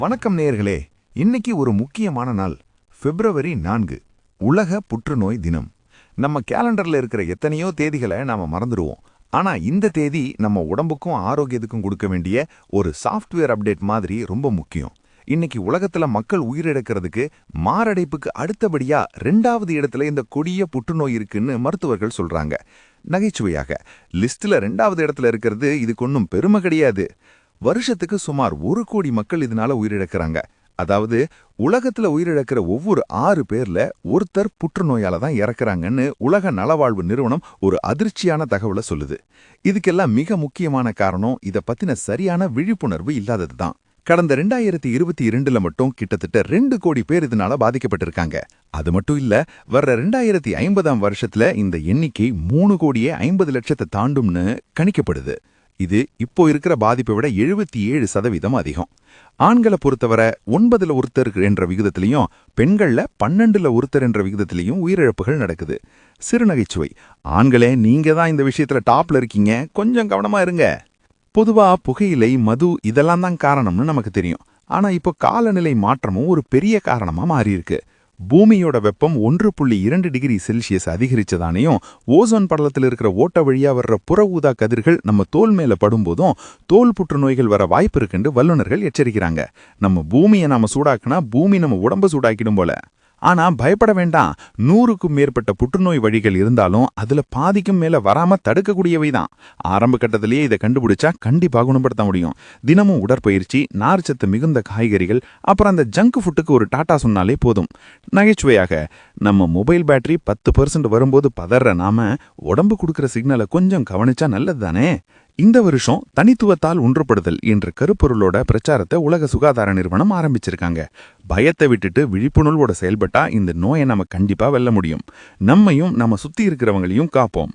வணக்கம் நேயர்களே. இன்னைக்கு ஒரு முக்கியமான நாள். பிப்ரவரி 4 உலக புற்றுநோய் தினம். நம்ம கேலண்டர்ல இருக்கிற எத்தனையோ தேதிகளை நாம மறந்துடுவோம். ஆனா இந்த தேதி நம்ம உடம்புக்கும் ஆரோக்கியத்துக்கும் கொடுக்க வேண்டிய ஒரு சாஃப்ட்வேர் அப்டேட் மாதிரி ரொம்ப முக்கியம். இன்னைக்கு உலகத்துல மக்கள் உயிரிழக்கிறதுக்கு மாரடைப்புக்கு அடுத்தபடியா 2வது இடத்துல இந்த கொடிய புற்றுநோய் இருக்குன்னு மருத்துவர்கள் சொல்றாங்க. நகைச்சுவையாக லிஸ்ட்ல 2வது இடத்துல இருக்கிறது இதுக்கு ஒன்றும் பெருமை கிடையாது. வருஷத்துக்கு சுமார் 1 கோடி மக்கள் இதனால உயிரிழக்கிறாங்க. அதாவது உலகத்துல உயிரிழக்கிற ஒவ்வொரு 6 பேர்ல ஒருத்தர் புற்றுநோயால தான் இறக்குறாங்கன்னு உலக நலவாழ்வு நிறுவனம் ஒரு அதிர்ச்சியான தகவலை சொல்லுது. இதுக்கெல்லாம் மிக முக்கியமான காரணம் இத பத்தின சரியான விழிப்புணர்வு இல்லாதது தான். கடந்த 2022ல மட்டும் கிட்டத்தட்ட 2 கோடி பேர் இதனால பாதிக்கப்பட்டிருக்காங்க. அது மட்டும் இல்ல, வர்ற 2050ஆம் வருஷத்துல இந்த எண்ணிக்கை 3 கோடியே 50 லட்சத்தை தாண்டும்னு கணிக்கப்படுது. இது இப்போ இருக்கிற பாதிப்பை விட 77% அதிகம். ஆண்களை பொறுத்தவரை 9ல் ஒருத்தர் என்ற விகிதத்திலையும் பெண்கள்ல 12ல் ஒருத்தர் என்ற விகிதத்திலையும் உயிரிழப்புகள் நடக்குது. சிறுநகைச்சுவை, ஆண்களே நீங்க தான் இந்த விஷயத்துல டாப்ல இருக்கீங்க, கொஞ்சம் கவனமா இருங்க. பொதுவா புகையிலை, மது இதெல்லாம் தான் காரணம்னு நமக்கு தெரியும். ஆனா இப்போ காலநிலை மாற்றமும் ஒரு பெரிய காரணமா மாறியிருக்கு. பூமியோட வெப்பம் 1.2 டிகிரி செல்சியஸ் அதிகரிச்சதானையும் ஓசோன் படலத்தில் இருக்கிற ஓட்ட வழியா வர்ற புற ஊதா கதிர்கள் நம்ம தோல் மேல படும்போதும் தோல் புற்றுநோய்கள் வர வாய்ப்பு இருக்குன்னு வல்லுநர்கள் எச்சரிக்கிறாங்க. நம்ம பூமியை நாம சூடாக்குனா பூமி நம்ம உடம்ப சூடாக்கிடும் போல. ஆனா பயப்பட வேண்டாம். 100க்கும் மேற்பட்ட புற்றுநோய் வழிகள் இருந்தாலும் அதுல பாதிக்கும் மேல வராம தடுக்கக்கூடியவை தான். ஆரம்ப கட்டத்திலேயே இதை கண்டுபிடிச்சா கண்டிப்பா குணப்படுத்த முடியும். தினமும் உடற்பயிற்சி, நார்ச்சத்து மிகுந்த காய்கறிகள், அப்புறம் அந்த ஜங்க் ஃபுட்டுக்கு ஒரு டாட்டா சொன்னாலே போதும். நகைச்சுவையாக, நம்ம மொபைல் பேட்டரி 10% வரும்போது பதற நாம உடம்பு கொடுக்கிற சிக்னலை கொஞ்சம் கவனிச்சா நல்லது தானே. இந்த வருஷம் தனித்துவத்தால் ஒன்றுபடுதல் என்ற கருப்பொருளோட பிரச்சாரத்தை உலக சுகாதார நிறுவனம் ஆரம்பிச்சிருக்காங்க. பயத்தை விட்டுட்டு விழிப்புணர்வோட செயல்பட்டா இந்த நோயை நம்ம கண்டிப்பா வெல்ல முடியும். நம்மையும் நம்ம சுத்தி இருக்கிறவங்களையும் காப்போம்.